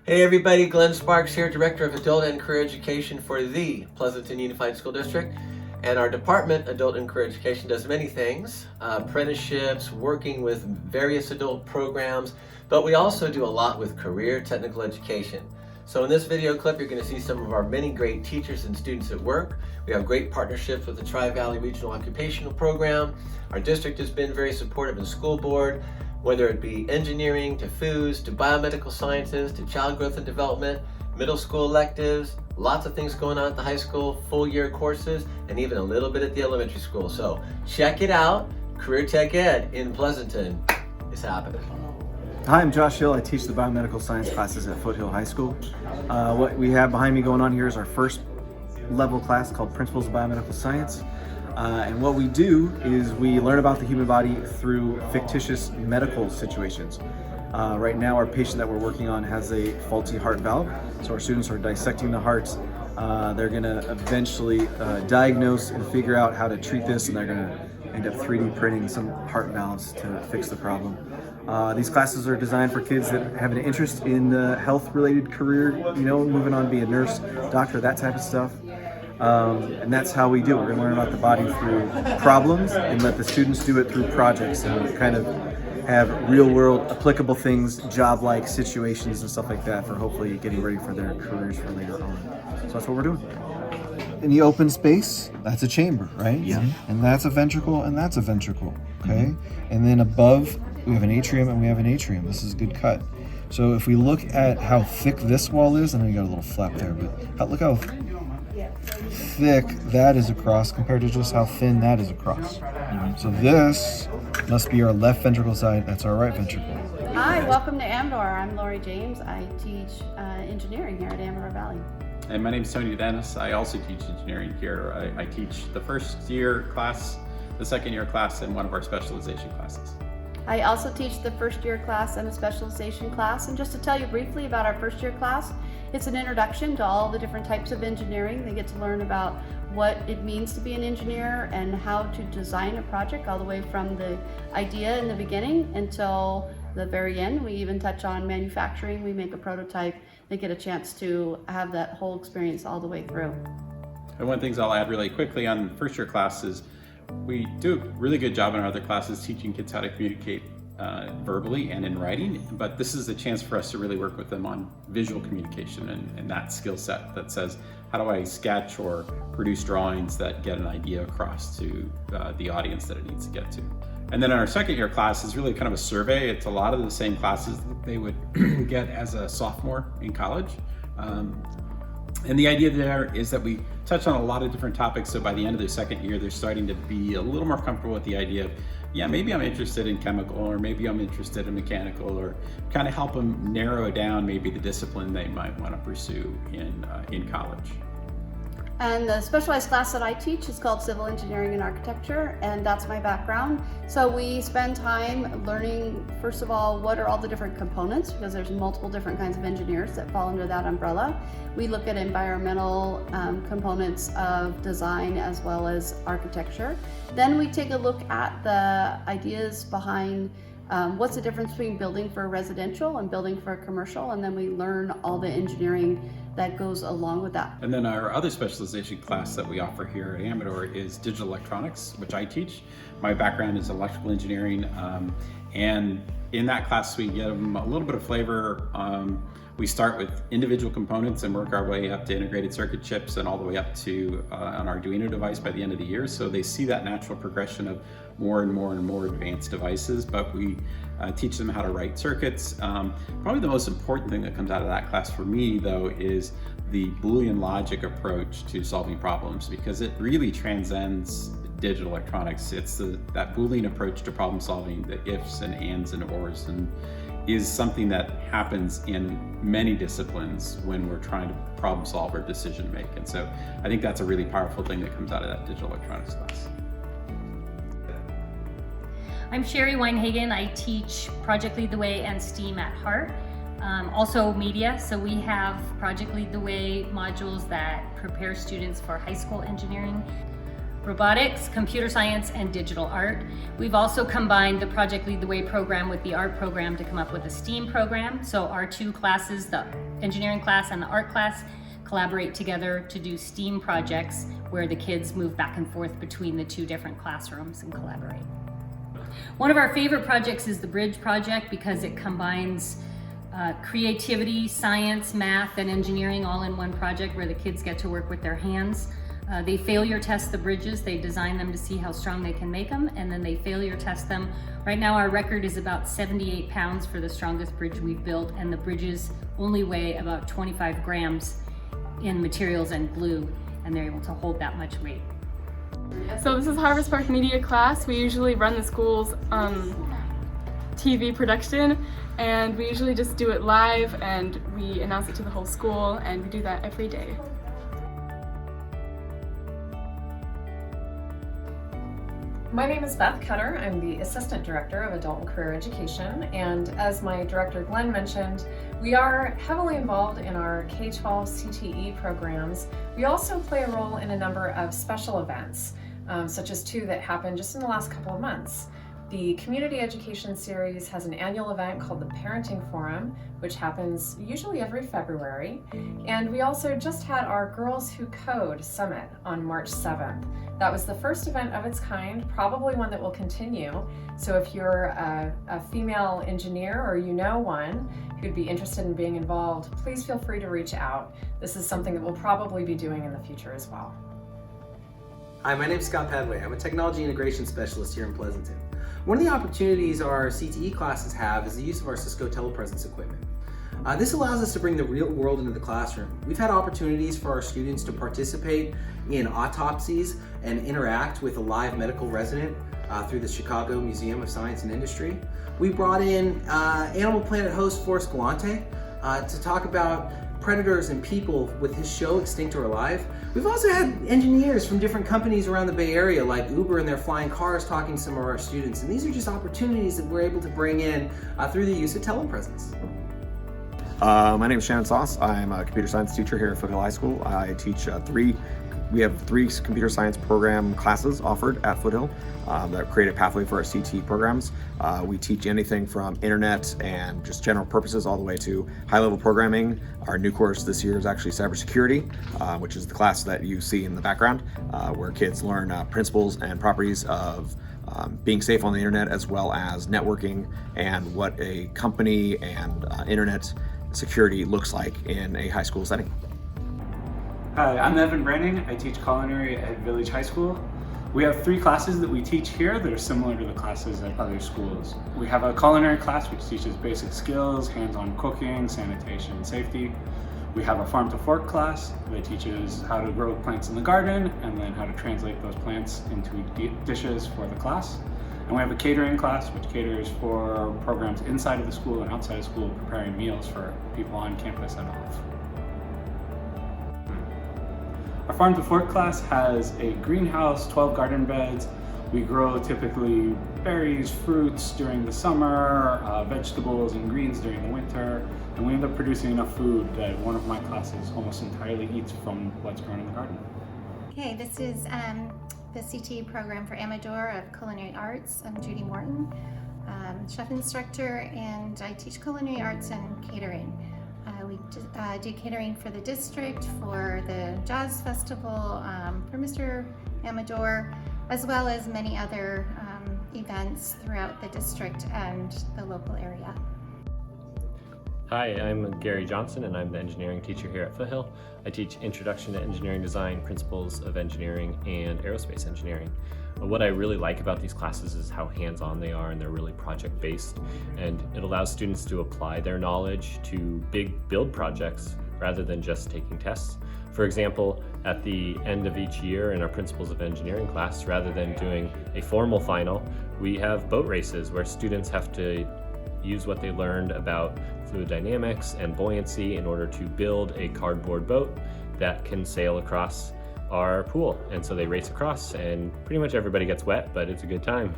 Hey everybody, Glenn Sparks here, Director of Adult and Career Education for the Pleasanton Unified School District. And our department, Adult and Career Education, does many things, apprenticeships, working with various adult programs, but we also do a lot with career technical education. So in this video clip, you're going to see some of our many great teachers and students at work. We have great partnerships with the Tri-Valley Regional Occupational Program. Our district has been very supportive of the school board, whether it be engineering to foods, to biomedical sciences, to child growth and development, middle school electives, lots of things going on at the high school, full year courses, and even a little bit at the elementary school. So check it out. Career Tech Ed in Pleasanton is happening. Hi, I'm Josh Hill. I teach the biomedical science classes at Foothill High School. What we have behind me going on here is our first level class called Principles of Biomedical Science. And what we do is we learn about the human body through fictitious medical situations. Right now, our patient that we're working on has a faulty heart valve. So our students are dissecting the hearts. They're gonna eventually diagnose and figure out how to treat this, and they're gonna end up 3D printing some heart valves to fix the problem. These classes are designed for kids that have an interest in health-related career, moving on to be a nurse, doctor, that type of stuff. And that's how we do it. We're going to learn about the body through problems and let the students do it through projects and kind of have real-world applicable things, job-like situations and stuff like that for hopefully getting ready for their careers for later on. So that's what we're doing. In the open space, that's a chamber, right? Yeah. And that's a ventricle and that's a ventricle, okay? And then above, we have an atrium and we have an atrium. This is a good cut. So if we look at how thick this wall is, I know you got a little flap there, but look how thick that is across compared to just how thin that is across. So this must be our left ventricle side, that's our right ventricle. Hi, welcome to Amador. I'm Lori James. I teach engineering here at Amador Valley. And my name is Tony Dennis. I also teach engineering here. I teach the first year class, the second year class, and one of our specialization classes. I also teach the first year class and a specialization class. And just to tell you briefly about our first year class, it's an introduction to all the different types of engineering. They get to learn about what it means to be an engineer and how to design a project all the way from the idea in the beginning until the very end. We even touch on manufacturing. We make a prototype. They get a chance to have that whole experience all the way through. And one of the things I'll add really quickly on first year classes, we do a really good job in our other classes teaching kids how to communicate verbally and in writing, but this is a chance for us to really work with them on visual communication and that skill set that says, how do I sketch or produce drawings that get an idea across to the audience that it needs to get to. And then our second year class is really kind of a survey. It's a lot of the same classes that they would get as a sophomore in college. And the idea there is that we touch on a lot of different topics, so by the end of their second year, they're starting to be a little more comfortable with the idea of, yeah, maybe I'm interested in chemical, or maybe I'm interested in mechanical, or kind of help them narrow down maybe the discipline they might want to pursue in college. And the specialized class that I teach is called Civil Engineering and Architecture, and that's my background. So we spend time learning, first of all, what are all the different components, because there's multiple different kinds of engineers that fall under that umbrella. We look at environmental components of design as well as architecture. Then we take a look at the ideas behind what's the difference between building for residential and building for commercial, and then we learn all the engineering that goes along with that. And then our other specialization class that we offer here at Amador is digital electronics, which I teach. My background is electrical engineering, and in that class we get them a little bit of flavor. We start with individual components and work our way up to integrated circuit chips and all the way up to an Arduino device by the end of the year. So they see that natural progression of more and more and more advanced devices, but we teach them how to write circuits. Probably the most important thing that comes out of that class for me, though, is the Boolean logic approach to solving problems, because it really transcends digital electronics. It's that Boolean approach to problem solving, the ifs and ands and ors, and is something that happens in many disciplines when we're trying to problem solve or decision make. And so I think that's a really powerful thing that comes out of that digital electronics class. I'm Sherry Weinhagen. I teach Project Lead the Way and STEAM at Heart. Also media, so we have Project Lead the Way modules that prepare students for high school engineering. robotics, computer science, and digital art. We've also combined the Project Lead the Way program with the art program to come up with a STEAM program. So our two classes, the engineering class and the art class, collaborate together to do STEAM projects where the kids move back and forth between the two different classrooms and collaborate. One of our favorite projects is the Bridge project because it combines creativity, science, math, and engineering all in one project where the kids get to work with their hands. They failure test the bridges. They design them to see how strong they can make them, and then they failure test them. Right now our record is about 78 pounds for the strongest bridge we've built, and the bridges only weigh about 25 grams in materials and glue, and they're able to hold that much weight. So this is Harvest Park Media class. We usually run the school's TV production, and we usually just do it live and we announce it to the whole school, and we do that every day. My name is Beth Cutter. I'm the Assistant Director of Adult and Career Education, and as my director Glenn mentioned, we are heavily involved in our K-12 CTE programs. We also play a role in a number of special events, such as two that happened just in the last couple of months. The Community Education Series has an annual event called the Parenting Forum, which happens usually every February. And we also just had our Girls Who Code Summit on March 7th. That was the first event of its kind, probably one that will continue. So if you're a female engineer or you know one who'd be interested in being involved, please feel free to reach out. This is something that we'll probably be doing in the future as well. Hi, my name is Scott Padway. I'm a Technology Integration Specialist here in Pleasanton. One of the opportunities our CTE classes have is the use of our Cisco telepresence equipment. This allows us to bring the real world into the classroom. We've had opportunities for our students to participate in autopsies and interact with a live medical resident through the Chicago Museum of Science and Industry. We brought in Animal Planet host Forrest Galante to talk about predators and people with his show Extinct or Alive. We've also had engineers from different companies around the Bay Area like Uber and their flying cars talking to some of our students, and these are just opportunities that we're able to bring in through the use of telepresence. My name is Shannon Sauce. I'm a computer science teacher here at Foothill High School. I teach we have three computer science program classes offered at Foothill that create a pathway for our CTE programs. We teach anything from internet and just general purposes all the way to high-level programming. Our new course this year is actually cybersecurity, which is the class that you see in the background, where kids learn principles and properties of being safe on the internet, as well as networking and what a company and internet security looks like in a high school setting. Hi, I'm Evan Branning. I teach culinary at Village High School. We have three classes that we teach here that are similar to the classes at other schools. We have a culinary class which teaches basic skills, hands-on cooking, sanitation, and safety. We have a farm to fork class that teaches how to grow plants in the garden and then how to translate those plants into dishes for the class. And we have a catering class which caters for programs inside of the school and outside of school, preparing meals for people on campus and off. Our farm to fork class has a greenhouse, 12 garden beds. We grow typically berries, fruits during the summer, vegetables and greens during the winter, and we end up producing enough food that one of my classes almost entirely eats from what's grown in the garden. Okay, this is the CTE program for Amador of Culinary Arts. I'm Judy Morton, chef instructor, and I teach culinary arts and catering. We do catering for the district, for the jazz festival, for Mr. Amador, as well as many other events throughout the district and the local area. Hi, I'm Gary Johnson and I'm the engineering teacher here at Foothill. I teach Introduction to Engineering Design, Principles of Engineering, and Aerospace Engineering. What I really like about these classes is how hands-on they are, and they're really project-based, and it allows students to apply their knowledge to big build projects rather than just taking tests. For example, at the end of each year in our Principles of Engineering class, rather than doing a formal final, we have boat races where students have to use what they learned about fluid dynamics and buoyancy in order to build a cardboard boat that can sail across our pool. And so they race across and pretty much everybody gets wet, but it's a good time.